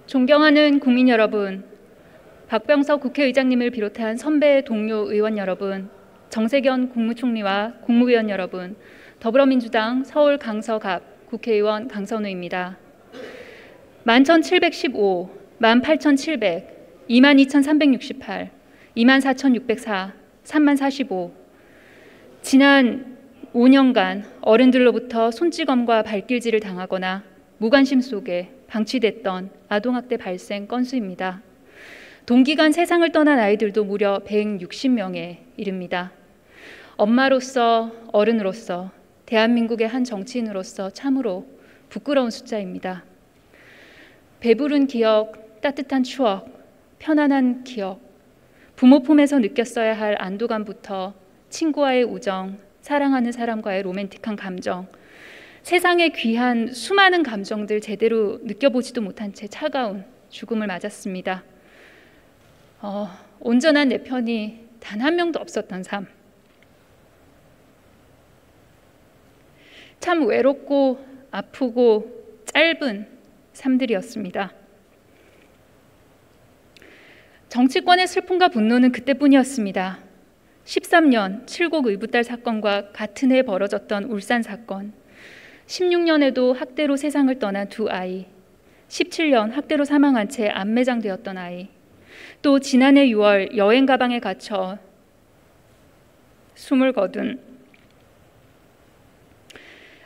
존경하는 국민 여러분, 박병석 국회의장님을 비롯한 선배 동료 의원 여러분, 정세균 국무총리와 국무위원 여러분, 더불어민주당 서울 강서갑 국회의원 강선우입니다. 11,715, 18,700, 22,368, 24,604, 3,045. 지난 5년간 어른들로부터 손찌검과 발길질을 당하거나 무관심 속에 방치됐던 아동학대 발생 건수입니다. 동기간 세상을 떠난 아이들도 무려 160명에 이릅니다. 엄마로서, 어른으로서, 대한민국의 한 정치인으로서 참으로 부끄러운 숫자입니다. 배부른 기억, 따뜻한 추억, 편안한 기억, 부모 품에서 느꼈어야 할 안도감부터 친구와의 우정, 사랑하는 사람과의 로맨틱한 감정, 세상의 귀한 수많은 감정들 제대로 느껴보지도 못한 채 차가운 죽음을 맞았습니다. 온전한 내 편이 단 한 명도 없었던 삶. 참 외롭고 아프고 짧은 삶들이었습니다. 정치권의 슬픔과 분노는 그때뿐이었습니다. 13년 칠곡 의붓딸 사건과 같은 해 벌어졌던 울산 사건, 16년에도 학대로 세상을 떠난 두 아이, 17년 학대로 사망한 채 안매장되었던 아이, 또 지난해 6월 여행 가방에 갇혀 숨을 거둔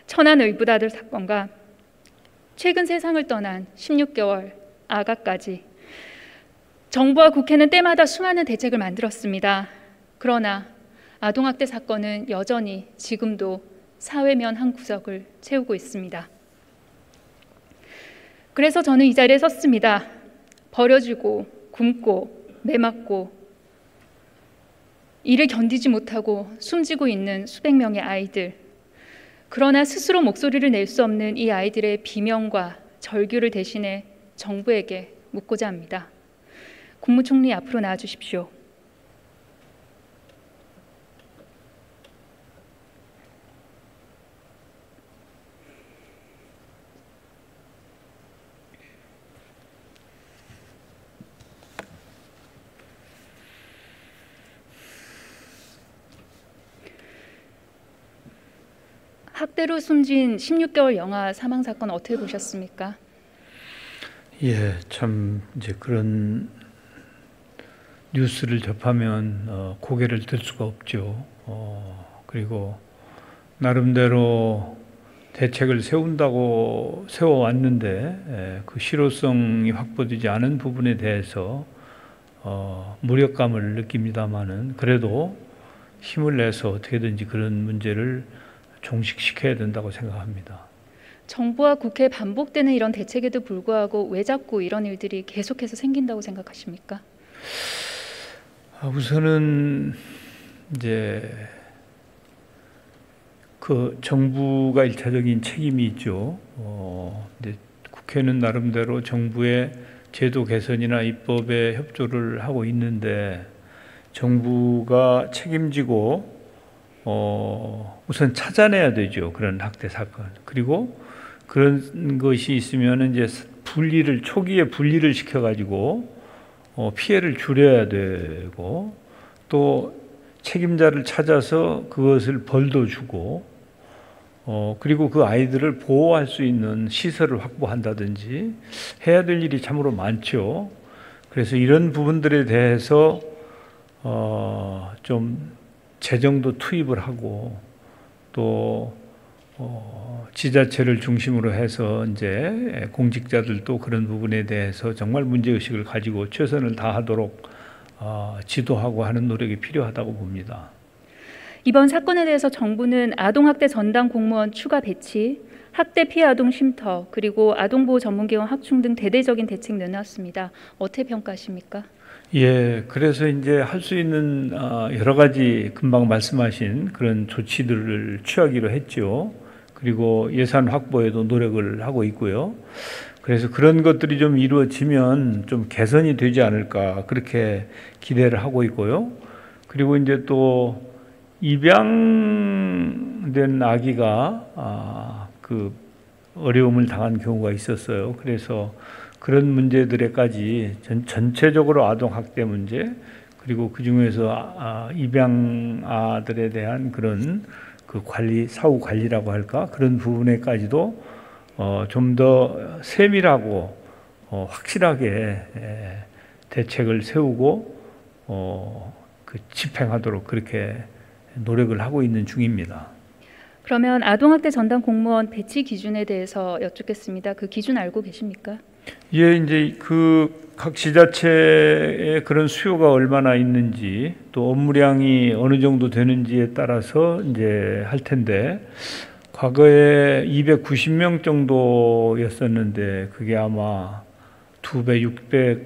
천안 의붓아들 사건과 최근 세상을 떠난 16개월 아가까지 정부와 국회는 때마다 수많은 대책을 만들었습니다. 그러나 아동학대 사건은 여전히 지금도 사회면 한 구석을 채우고 있습니다. 그래서 저는 이 자리에 섰습니다. 버려지고 굶고 매맞고 이를 견디지 못하고 숨지고 있는 수백 명의 아이들, 그러나 스스로 목소리를 낼 수 없는 이 아이들의 비명과 절규를 대신해 정부에게 묻고자 합니다. 국무총리 앞으로 나와주십시오. 학대로 숨진 16개월 영아 사망 사건 어떻게 보셨습니까? 예, 참 이제 그런 뉴스를 접하면 고개를 들 수가 없죠. 그리고 나름대로 대책을 세운다고 세워왔는데 그 실효성이 확보되지 않은 부분에 대해서 무력감을 느낍니다마는 그래도 힘을 내서 어떻게든지 그런 문제를 종식시켜야 된다고 생각합니다. 정부와 국회에 반복되는 이런 대책에도 불구하고 왜 자꾸 이런 일들이 계속해서 생긴다고 생각하십니까? 우선은 이제 그 정부가 일차적인 책임이 있죠. 이제 국회는 나름대로 정부의 제도 개선이나 입법에 협조를 하고 있는데 정부가 책임지고 우선 찾아내야 되죠. 그런 학대 사건. 그리고 그런 것이 있으면 이제 초기에 분리를 시켜가지고 피해를 줄여야 되고 또 책임자를 찾아서 그것을 벌도 주고 그리고 그 아이들을 보호할 수 있는 시설을 확보한다든지 해야 될 일이 참으로 많죠. 그래서 이런 부분들에 대해서 좀 재정도 투입을 하고 또 지자체를 중심으로 해서 이제 공직자들도 그런 부분에 대해서 정말 문제의식을 가지고 최선을 다하도록 지도하고 하는 노력이 필요하다고 봅니다. 이번 사건에 대해서 정부는 아동학대 전담 공무원 추가 배치, 학대 피해 아동 쉼터, 그리고 아동보호 전문기관 확충 등 대대적인 대책 내놨습니다. 어떻게 평가하십니까? 예, 그래서 이제 할 수 있는 여러 가지 금방 말씀하신 그런 조치들을 취하기로 했죠. 그리고 예산 확보에도 노력을 하고 있고요. 그래서 그런 것들이 좀 이루어지면 좀 개선이 되지 않을까 그렇게 기대를 하고 있고요. 그리고 이제 또 입양된 아기가 어려움을 당한 경우가 있었어요. 그래서 그런 문제들에까지 전체적으로 아동 학대 문제, 그리고 그 중에서 입양아들에 대한 그런 그 관리, 사후 관리라고 할까, 그런 부분에까지도 좀 더 세밀하고 확실하게 대책을 세우고 그 집행하도록 그렇게 노력을 하고 있는 중입니다. 그러면 아동학대 전담 공무원 배치 기준에 대해서 여쭙겠습니다. 그 기준 알고 계십니까? 예, 이제 그 각 지자체의 그런 수요가 얼마나 있는지, 또 업무량이 어느 정도 되는지에 따라서 이제 할 텐데, 과거에 290명 정도였었는데 그게 아마 2배,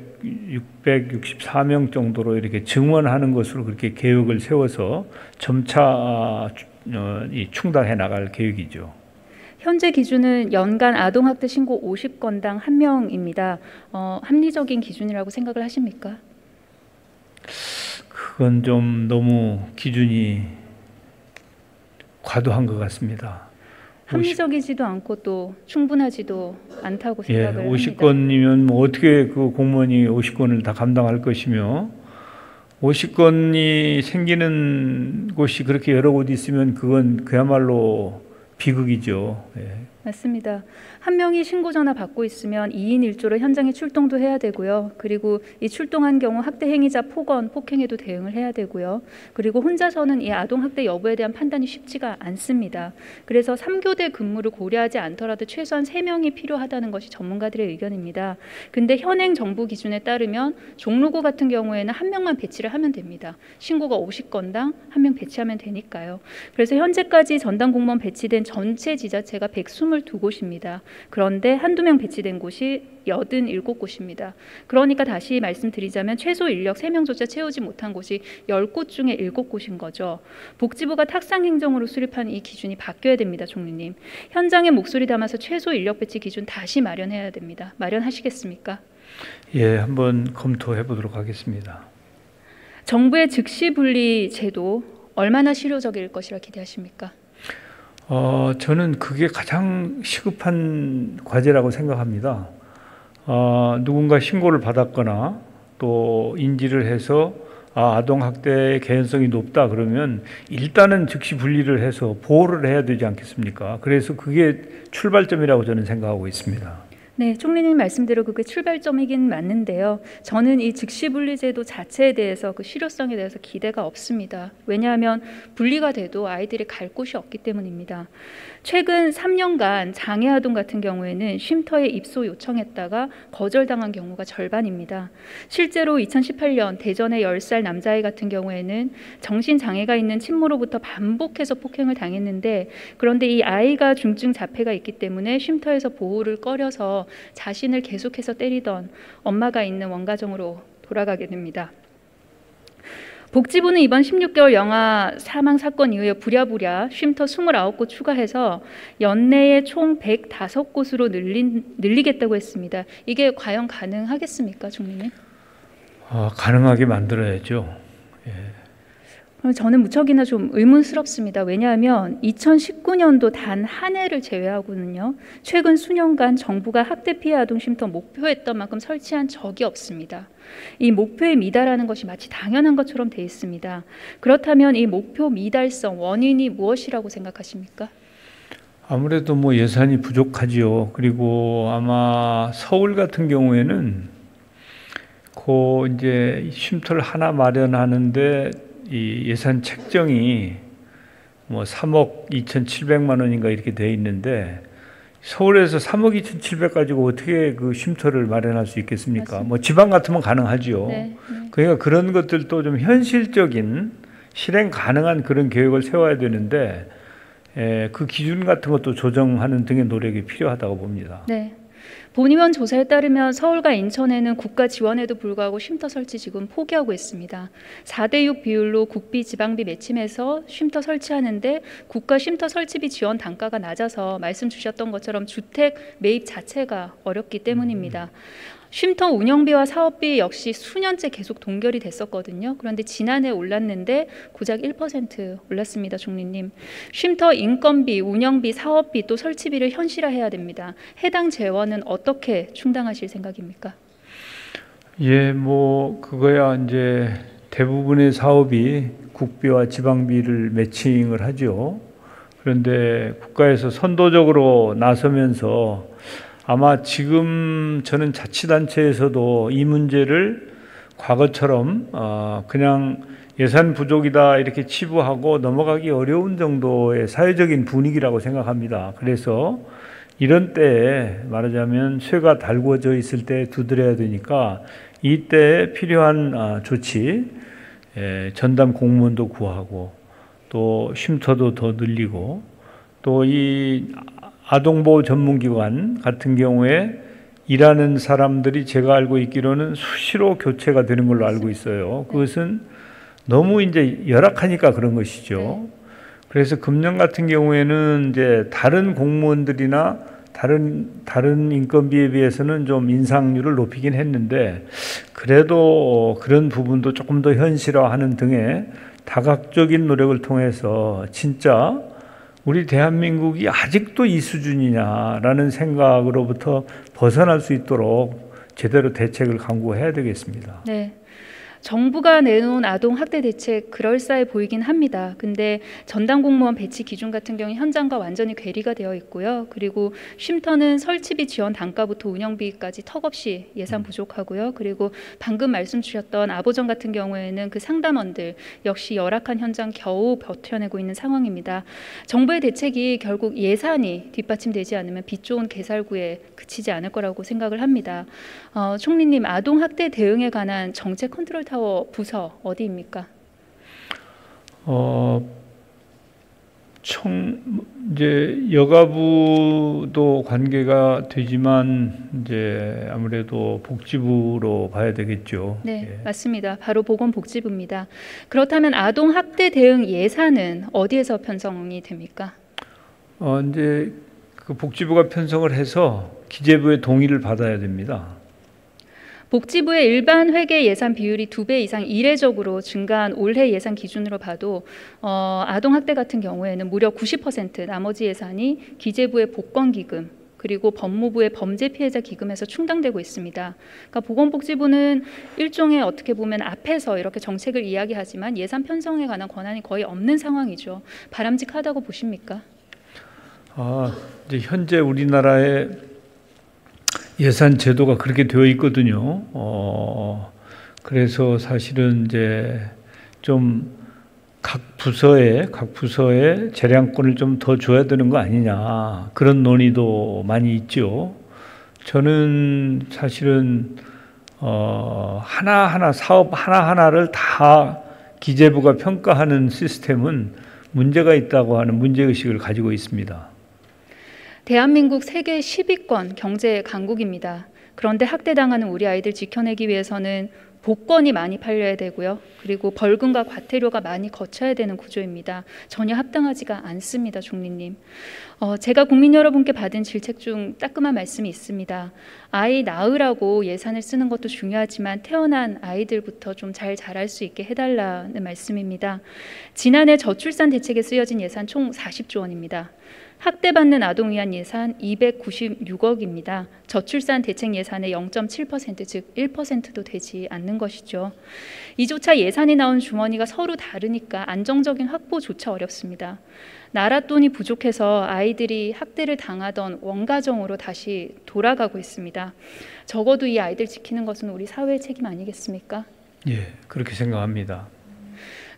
664명 정도로 이렇게 증원하는 것으로 그렇게 계획을 세워서 점차 충당해 나갈 계획이죠. 현재 기준은 연간 아동학대 신고 50건당 1명입니다. 합리적인 기준이라고 생각을 하십니까? 그건 좀 너무 기준이 과도한 것 같습니다. 합리적이지도 않고 또 충분하지도 않다고 생각을 합니다. 50건이면 뭐 어떻게 그 공무원이 50건을 다 감당할 것이며, 50건이 생기는 곳이 그렇게 여러 곳 있으면 그건 그야말로 비극이죠. 맞습니다. 한 명이 신고 전화 받고 있으면 2인 1조로 현장에 출동도 해야 되고요. 그리고 이 출동한 경우 학대 행위자 폭언, 폭행에도 대응을 해야 되고요. 그리고 혼자서는 이 아동 학대 여부에 대한 판단이 쉽지가 않습니다. 그래서 3교대 근무를 고려하지 않더라도 최소한 3명이 필요하다는 것이 전문가들의 의견입니다. 근데 현행 정부 기준에 따르면 종로구 같은 경우에는 1명만 배치를 하면 됩니다. 신고가 50건당 1명 배치하면 되니까요. 그래서 현재까지 전담 공무원 배치된 전체 지자체가 122곳입니다. 그런데 한두 명 배치된 곳이 87곳입니다. 그러니까 다시 말씀드리자면 최소 인력 3명조차 채우지 못한 곳이 10곳 중에 7곳인 거죠. 복지부가 탁상행정으로 수립한 이 기준이 바뀌어야 됩니다. 총리님. 현장에 목소리 담아서 최소 인력 배치 기준 다시 마련해야 됩니다. 마련하시겠습니까? 예, 한번 검토해 보도록 하겠습니다. 정부의 즉시분리 제도 얼마나 실효적일 것이라 기대하십니까? 저는 그게 가장 시급한 과제라고 생각합니다. 누군가 신고를 받았거나 또 인지를 해서 아동학대의 개연성이 높다 그러면 일단은 즉시 분리를 해서 보호를 해야 되지 않겠습니까? 그래서 그게 출발점이라고 저는 생각하고 있습니다. 네, 총리님 말씀대로 그게 출발점이긴 맞는데요. 저는 이 즉시분리제도 자체에 대해서 그 실효성에 대해서 기대가 없습니다. 왜냐하면 분리가 돼도 아이들이 갈 곳이 없기 때문입니다. 최근 3년간 장애아동 같은 경우에는 쉼터에 입소 요청했다가 거절당한 경우가 절반입니다. 실제로 2018년 대전의 10살 남자아이 같은 경우에는 정신장애가 있는 친모로부터 반복해서 폭행을 당했는데, 그런데 이 아이가 중증 자폐가 있기 때문에 쉼터에서 보호를 꺼려서 자신을 계속해서 때리던 엄마가 있는 원가정으로 돌아가게 됩니다. 복지부는 이번 16개월 영아 사망 사건 이후에 부랴부랴 쉼터 29곳 추가해서 연내에 총 105곳으로 늘리겠다고 했습니다. 이게 과연 가능하겠습니까, 총리님? 가능하게 만들어야죠. 저는 무척이나 좀 의문스럽습니다. 왜냐하면 2019년도 단 한 해를 제외하고는요, 최근 수년간 정부가 학대 피해 아동 쉼터 목표했던 만큼 설치한 적이 없습니다. 이 목표에 미달하는 것이 마치 당연한 것처럼 돼 있습니다. 그렇다면 이 목표 미달성 원인이 무엇이라고 생각하십니까? 아무래도 뭐 예산이 부족하지요. 그리고 아마 서울 같은 경우에는 이제 쉼터를 하나 마련하는데 이 예산 책정이 뭐 3억 2,700만 원인가 이렇게 돼 있는데, 서울에서 3억 2,700 가지고 어떻게 그 쉼터를 마련할 수 있겠습니까? 맞습니다. 뭐 지방 같으면 가능하지요. 네. 그러니까 그런 것들도 좀 현실적인 실행 가능한 그런 계획을 세워야 되는데, 그 기준 같은 것도 조정하는 등의 노력이 필요하다고 봅니다. 네. 본의원 조사에 따르면 서울과 인천에는 국가 지원에도 불구하고 쉼터 설치 지금 포기하고 있습니다. 4대6 비율로 국비 지방비 매침해서 쉼터 설치하는데 국가 쉼터 설치비 지원 단가가 낮아서 말씀 주셨던 것처럼 주택 매입 자체가 어렵기 때문입니다. 쉼터 운영비와 사업비 역시 수년째 계속 동결이 됐었거든요. 그런데 지난해 올랐는데 고작 1% 올랐습니다, 총리님. 쉼터 인건비, 운영비, 사업비 또 설치비를 현실화해야 됩니다. 해당 재원은 어떻게 충당하실 생각입니까? 예, 뭐 그거야 이제 대부분의 사업이 국비와 지방비를 매칭을 하죠. 그런데 국가에서 선도적으로 나서면서 아마 지금 저는 자치단체에서도 이 문제를 과거처럼 그냥 예산 부족이다 이렇게 치부하고 넘어가기 어려운 정도의 사회적인 분위기라고 생각합니다. 그래서 이런 때에 말하자면 쇠가 달구어져 있을 때 두드려야 되니까 이때 필요한 조치, 전담 공무원도 구하고 또 쉼터도 더 늘리고 또 이 아동보호 전문기관 같은 경우에 일하는 사람들이 제가 알고 있기로는 수시로 교체가 되는 걸로 알고 있어요. 그것은 너무 이제 열악하니까 그런 것이죠. 그래서 금년 같은 경우에는 이제 다른 공무원들이나 다른 인건비에 비해서는 좀 인상률을 높이긴 했는데 그래도 그런 부분도 조금 더 현실화하는 등의 다각적인 노력을 통해서 진짜 우리 대한민국이 아직도 이 수준이냐라는 생각으로부터 벗어날 수 있도록 제대로 대책을 강구해야 되겠습니다. 네. 정부가 내놓은 아동 학대 대책 그럴싸해 보이긴 합니다. 근데 전담 공무원 배치 기준 같은 경우 현장과 완전히 괴리가 되어 있고요. 그리고 쉼터는 설치비 지원 단가부터 운영비까지 턱없이 예산 부족하고요. 그리고 방금 말씀 주셨던 아보정 같은 경우에는 그 상담원들 역시 열악한 현장 겨우 버텨내고 있는 상황입니다. 정부의 대책이 결국 예산이 뒷받침되지 않으면 빛 좋은 개살구에 그치지 않을 거라고 생각을 합니다. 총리님, 아동 학대 대응에 관한 정책 컨트롤 타워 부서 어디입니까? 이제 여가부도 관계가 되지만 이제 아무래도 복지부로 봐야 되겠죠. 네, 예. 맞습니다. 바로 보건복지부입니다. 그렇다면 아동 학대 대응 예산은 어디에서 편성이 됩니까? 이제 그 복지부가 편성을 해서 기재부의 동의를 받아야 됩니다. 복지부의 일반 회계 예산 비율이 2배 이상 이례적으로 증가한 올해 예산 기준으로 봐도 아동 학대 같은 경우에는 무려 90% 나머지 예산이 기재부의 복권기금 그리고 법무부의 범죄피해자 기금에서 충당되고 있습니다. 그러니까 보건복지부는 일종의 어떻게 보면 앞에서 이렇게 정책을 이야기하지만 예산 편성에 관한 권한이 거의 없는 상황이죠. 바람직하다고 보십니까? 이제 현재 우리나라의 예산 제도가 그렇게 되어 있거든요. 그래서 사실은 이제 좀 각 부서에 재량권을 좀 더 줘야 되는 거 아니냐 그런 논의도 많이 있죠. 저는 사실은 하나하나 사업 하나하나를 다 기재부가 평가하는 시스템은 문제가 있다고 하는 문제의식을 가지고 있습니다. 대한민국 세계 10위권 경제 강국입니다. 그런데 학대당하는 우리 아이들 지켜내기 위해서는 복권이 많이 팔려야 되고요. 그리고 벌금과 과태료가 많이 거쳐야 되는 구조입니다. 전혀 합당하지가 않습니다, 총리님. 제가 국민 여러분께 받은 질책 중 따끔한 말씀이 있습니다. 아이 낳으라고 예산을 쓰는 것도 중요하지만 태어난 아이들부터 좀 잘 자랄 수 있게 해달라는 말씀입니다. 지난해 저출산 대책에 쓰여진 예산 총 40조 원입니다. 학대받는 아동 위한 예산 296억입니다. 저출산 대책 예산의 0.7%, 즉 1%도 되지 않는 것이죠. 이조차 예산이 나온 주머니가 서로 다르니까 안정적인 확보조차 어렵습니다. 나라 돈이 부족해서 아이들이 학대를 당하던 원가정으로 다시 돌아가고 있습니다. 적어도 이 아이들 지키는 것은 우리 사회의 책임 아니겠습니까? 예, 그렇게 생각합니다.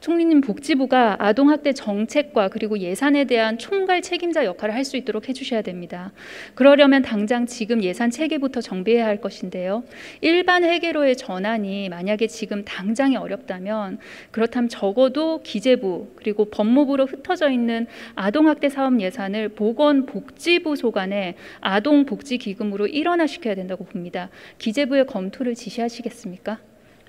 총리님, 복지부가 아동학대 정책과 그리고 예산에 대한 총괄 책임자 역할을 할 수 있도록 해주셔야 됩니다. 그러려면 당장 지금 예산 체계부터 정비해야 할 것인데요. 일반 회계로의 전환이 만약에 지금 당장이 어렵다면 그렇다면 적어도 기재부 그리고 법무부로 흩어져 있는 아동학대 사업 예산을 보건복지부 소관의 아동복지기금으로 일원화시켜야 된다고 봅니다. 기재부의 검토를 지시하시겠습니까?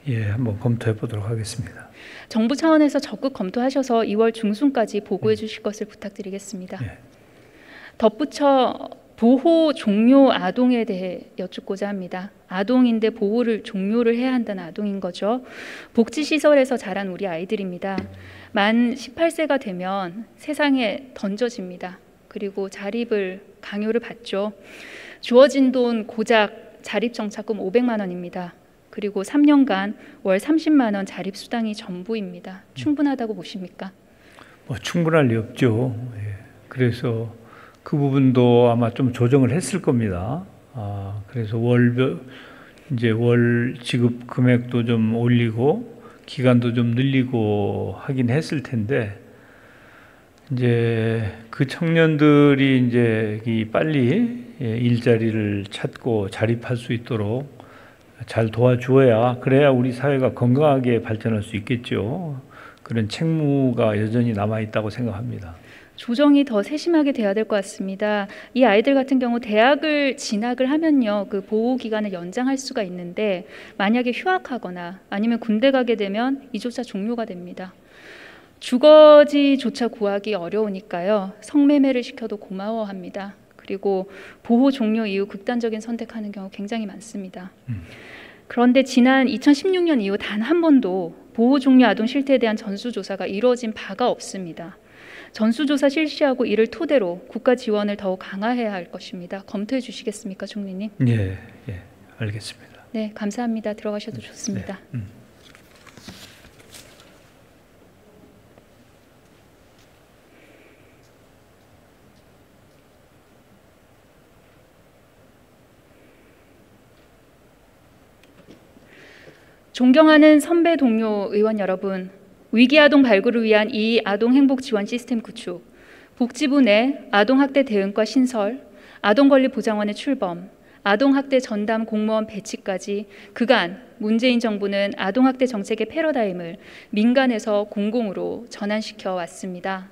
예, 한번 검토해 보도록 하겠습니다. 정부 차원에서 적극 검토하셔서 2월 중순까지 보고해 주실 것을 부탁드리겠습니다. 예. 덧붙여 보호 종료 아동에 대해 여쭙고자 합니다. 아동인데 보호를 종료를 해야 한다는 아동인 거죠. 복지시설에서 자란 우리 아이들입니다. 만 18세가 되면 세상에 던져집니다. 그리고 자립을 강요를 받죠. 주어진 돈 고작 자립정착금 500만 원입니다. 그리고 3년간 월 30만 원 자립수당이 전부입니다. 충분하다고 보십니까? 충분할 리 없죠. 예. 그래서 그 부분도 아마 좀 조정을 했을 겁니다. 그래서 월 지급 금액도 좀 올리고 기간도 좀 늘리고 하긴 했을 텐데, 이제 그 청년들이 이제 빨리 일자리를 찾고 자립할 수 있도록 잘 도와주어야, 그래야 우리 사회가 건강하게 발전할 수 있겠죠. 그런 책무가 여전히 남아 있다고 생각합니다. 조정이 더 세심하게 돼야 될 것 같습니다. 이 아이들 같은 경우 대학을 진학을 하면요, 그 보호 기간을 연장할 수가 있는데, 만약에 휴학하거나 아니면 군대 가게 되면 이조차 종료가 됩니다. 주거지조차 구하기 어려우니까요, 성매매를 시켜도 고마워합니다. 그리고 보호 종료 이후 극단적인 선택하는 경우 굉장히 많습니다. 그런데 지난 2016년 이후 단 한 번도 보호 종료 아동 실태에 대한 전수조사가 이루어진 바가 없습니다. 전수조사 실시하고 이를 토대로 국가 지원을 더욱 강화해야 할 것입니다. 검토해 주시겠습니까, 총리님? 예, 알겠습니다. 네, 감사합니다. 들어가셔도 좋습니다. 네. 존경하는 선배 동료 의원 여러분, 위기아동 발굴을 위한 이 아동행복지원 시스템 구축, 복지부 내 아동학대 대응과 신설, 아동권리보장원의 출범, 아동학대 전담 공무원 배치까지 그간 문재인 정부는 아동학대 정책의 패러다임을 민간에서 공공으로 전환시켜 왔습니다.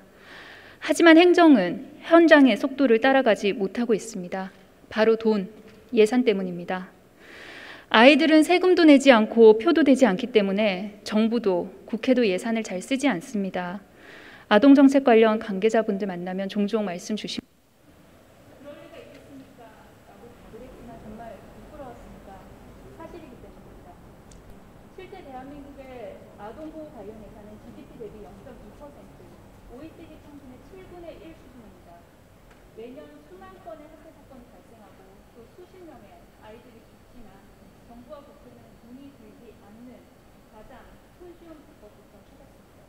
하지만 행정은 현장의 속도를 따라가지 못하고 있습니다. 바로 돈, 예산 때문입니다. 아이들은 세금도 내지 않고 표도 되지 않기 때문에 정부도 국회도 예산을 잘 쓰지 않습니다. 아동정책 관련 관계자분들 만나면 종종 말씀 주십니다. 그럴 리가 있겠습니까? 라고 그랬지만 정말 부끄러웠습니다. 사실이기 때문입니다. 실제 대한민국의 아동보호 관련 예산은 GDP 대비 0.2%, OECD 평균의 7분의 1 수준입니다. 매년 수만 건의 학대 사건이 발생하고 또 수십 명의 아이들이 죽지만 정부와 국회는 돈이 들지 않는 가장 손쉬운 방법부터 찾았습니다.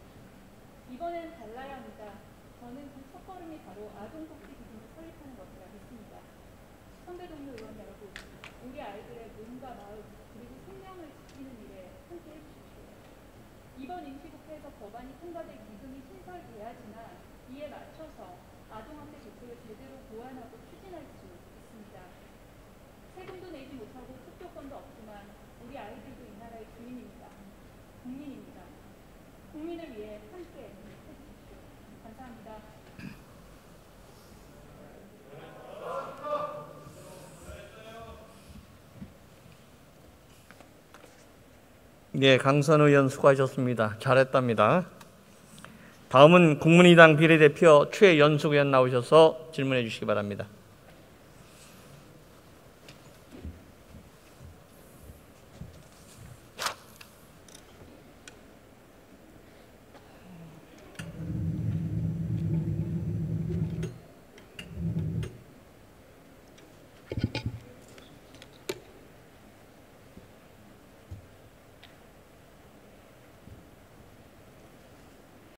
이번엔 달라야 합니다. 저는 그 첫걸음이 바로 아동복지 기준을 설립하는 것이라 믿습니다. 선배 동료 의원 여러분, 우리 아이들의 몸과 마음 그리고 생명을 지키는 일에 함께 해주십시오. 이번 임시국회에서 법안이 통과될 기금이 신설돼야지만 이에 맞춰서 아동학대 대책을 제대로 보완하고 추진할 수 있습니다. 세금도 내지 못하고 투표권도 없지만 우리 아이들도 이 나라의 주인입니다. 국민입니다. 국민을 위해 함께 해주십시오. 감사합니다. 네, 강선 의원 수고하셨습니다. 잘했답니다. 다음은 국민의당 비례대표 최연숙 의원 나오셔서 질문해 주시기 바랍니다.